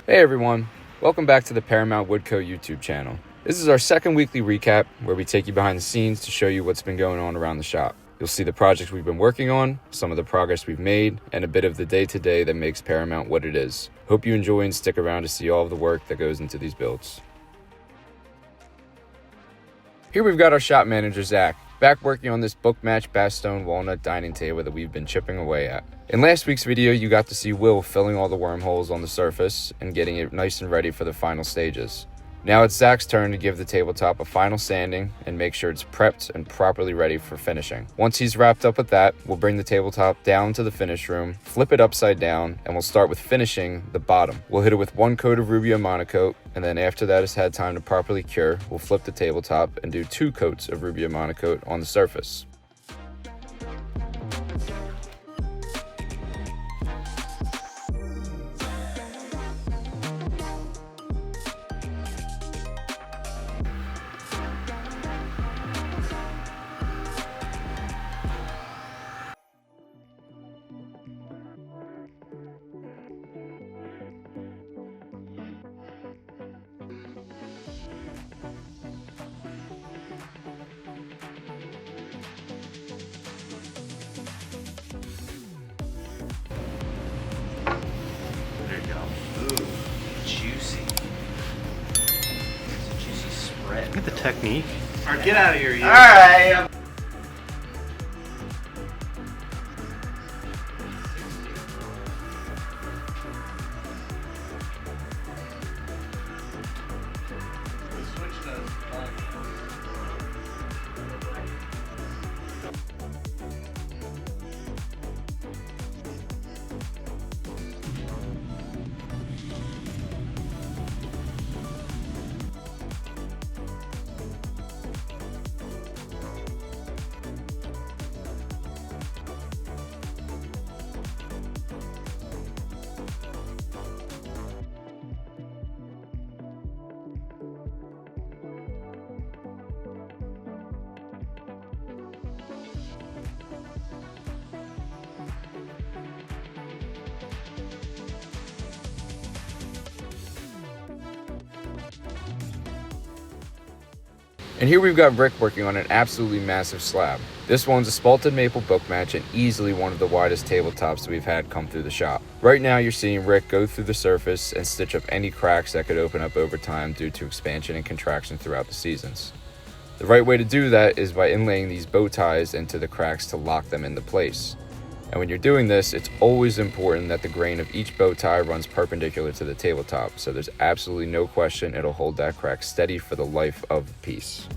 Hey everyone, welcome back to the Paramount Woodco YouTube channel. This is our second weekly recap where we take you behind the scenes to show you what's been going on around the shop. You'll see the projects we've been working on, some of the progress we've made, and a bit of the day-to-day that makes Paramount what it is. Hope you enjoy and stick around to see all of the work that goes into these builds. Here we've got our shop manager, Zach, back working on this book-matched Bastogne walnut dining table that we've been chipping away at. In last week's video, you got to see Will filling all the wormholes on the surface and getting it nice and ready for the final stages. Now it's Zach's turn to give the tabletop a final sanding and make sure it's prepped and properly ready for finishing. Once he's wrapped up with that, we'll bring the tabletop down to the finish room, flip it upside down, and we'll start with finishing the bottom. We'll hit it with one coat of Rubio Monocoat, and then after that has had time to properly cure, we'll flip the tabletop and do 2 coats of Rubio Monocoat on the surface. Look at the technique. Alright, get out of here, you. Alright. And here we've got Rick working on an absolutely massive slab. This one's a spalted maple book match and easily one of the widest tabletops that we've had come through the shop. Right now you're seeing Rick go through the surface and stitch up any cracks that could open up over time due to expansion and contraction throughout the seasons. The right way to do that is by inlaying these bow ties into the cracks to lock them into place. And when you're doing this, it's always important that the grain of each bow tie runs perpendicular to the tabletop, so there's absolutely no question it'll hold that crack steady for the life of the piece.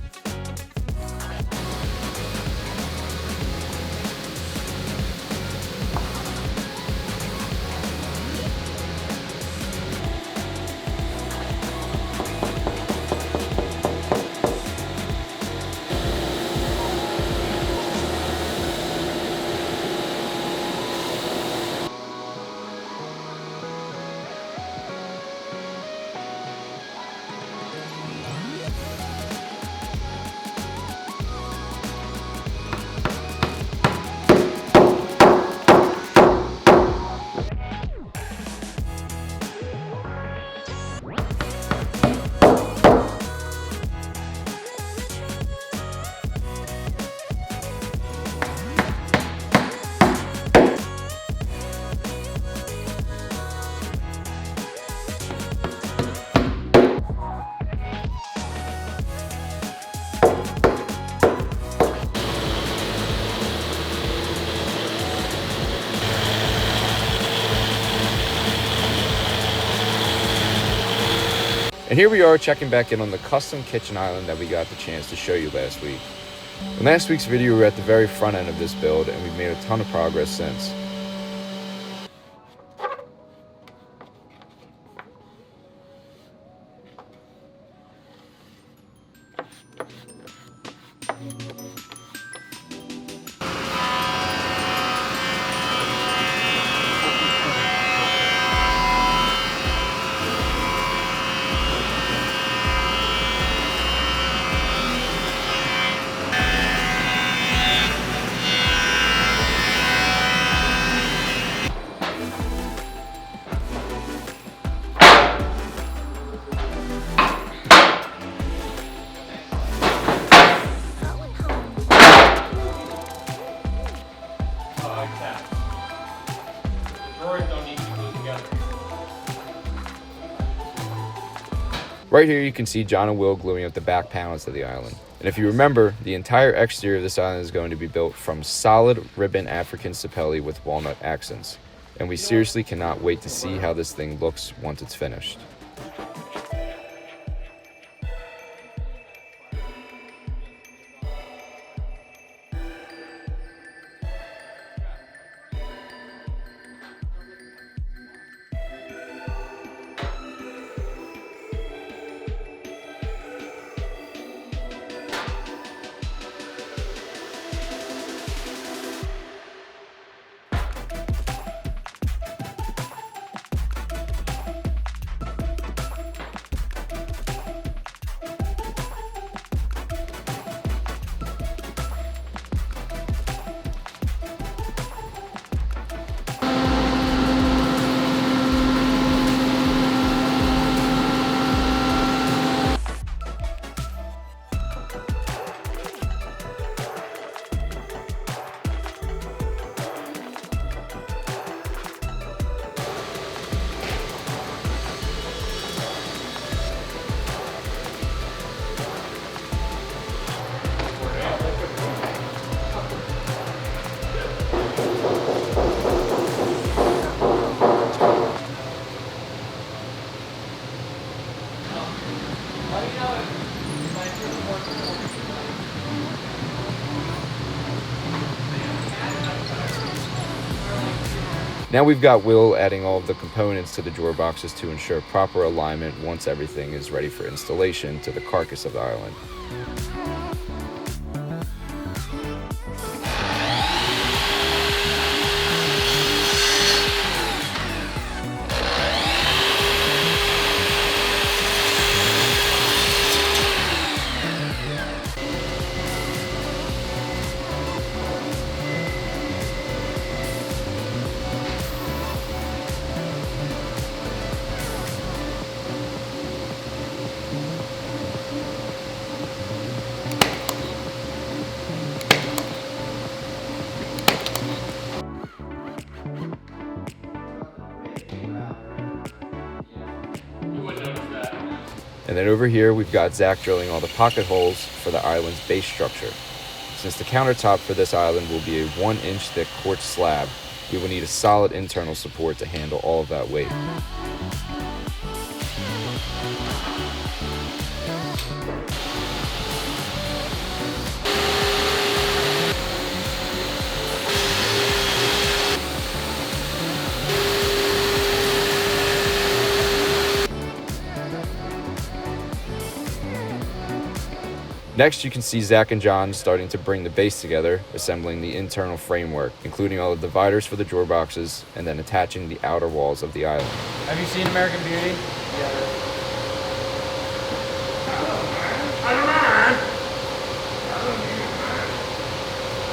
And here we are checking back in on the custom kitchen island that we got the chance to show you last week. In last week's video, we were at the very front end of this build and we've made a ton of progress since. like that. The drawers don't need to be glued together. Right here you can see John and Will gluing up the back panels of the island. And if you remember, the entire exterior of this island is going to be built from solid ribbon African sapelli with walnut accents. And we seriously cannot wait to see how this thing looks once it's finished. Now we've got Will adding all of the components to the drawer boxes to ensure proper alignment once everything is ready for installation to the carcass of the island. And then over here, we've got Zach drilling all the pocket holes for the island's base structure. Since the countertop for this island will be a 1-inch thick quartz slab, we will need a solid internal support to handle all of that weight. Next, you can see Zach and John starting to bring the base together, assembling the internal framework, including all the dividers for the drawer boxes, and then attaching the outer walls of the island. Have you seen American Beauty? Is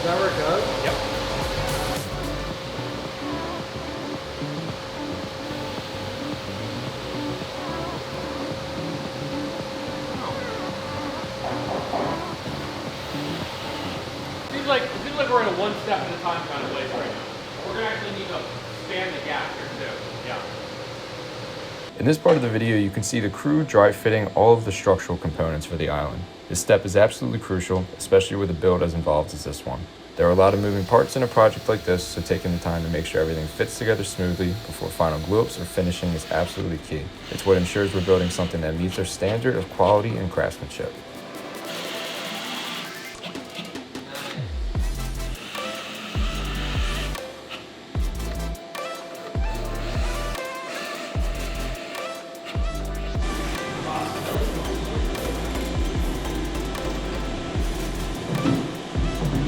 that where it goes? Yep. It seems like we're in a one step at a time kind of place right now. We're gonna actually need to span the gap here too. Yeah. In this part of the video, you can see the crew dry fitting all of the structural components for the island. This step is absolutely crucial, especially with a build as involved as this one. There are a lot of moving parts in a project like this, so taking the time to make sure everything fits together smoothly before final glue-ups or finishing is absolutely key. It's what ensures we're building something that meets our standard of quality and craftsmanship.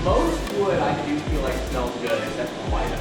Most wood I do feel like smells good, except for white oak.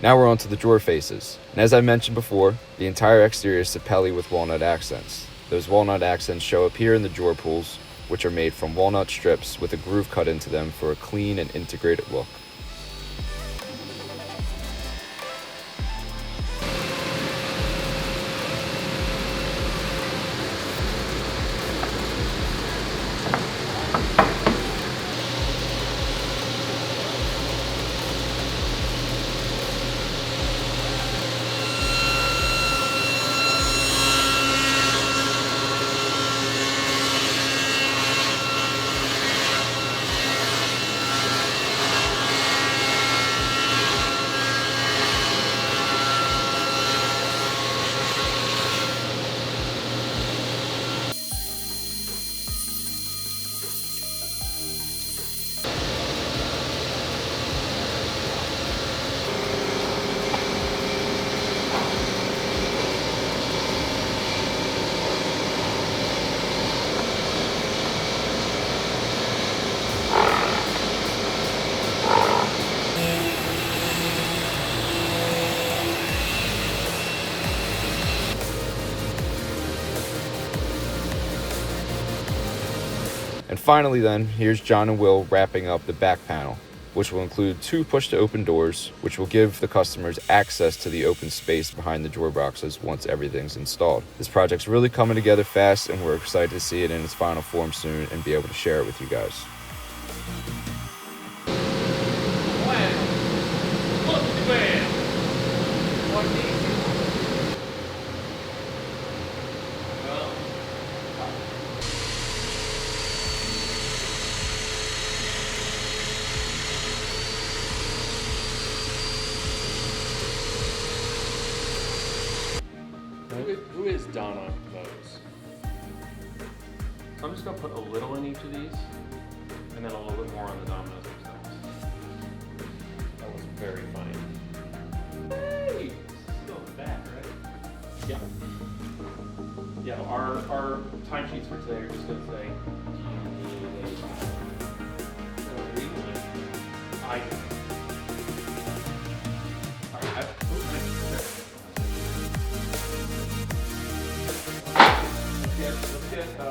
Now we're on to the drawer faces. And as I mentioned before, the entire exterior is sapelli with walnut accents. Those walnut accents show up here in the drawer pulls, which are made from walnut strips with a groove cut into them for a clean and integrated look. And finally then, here's John and Will wrapping up the back panel, which will include 2 push-to-open doors, which will give the customers access to the open space behind the drawer boxes once everything's installed. This project's really coming together fast, and we're excited to see it in its final form soon and be able to share it with you guys. Who is Donna Bowes? So I'm just gonna put a little in each of these, and then a little bit more on the dominoes themselves. That was very funny. Hey, this is still in the back, right? Yeah. Yeah, our timesheets for today are just gonna say, I do.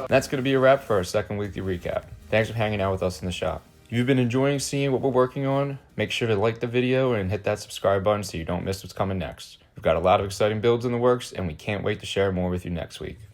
That's going to be a wrap for our second weekly recap. Thanks for hanging out with us in the shop. If you've been enjoying seeing what we're working on, make sure to like the video and hit that subscribe button so you don't miss what's coming next. We've got a lot of exciting builds in the works, and we can't wait to share more with you next week.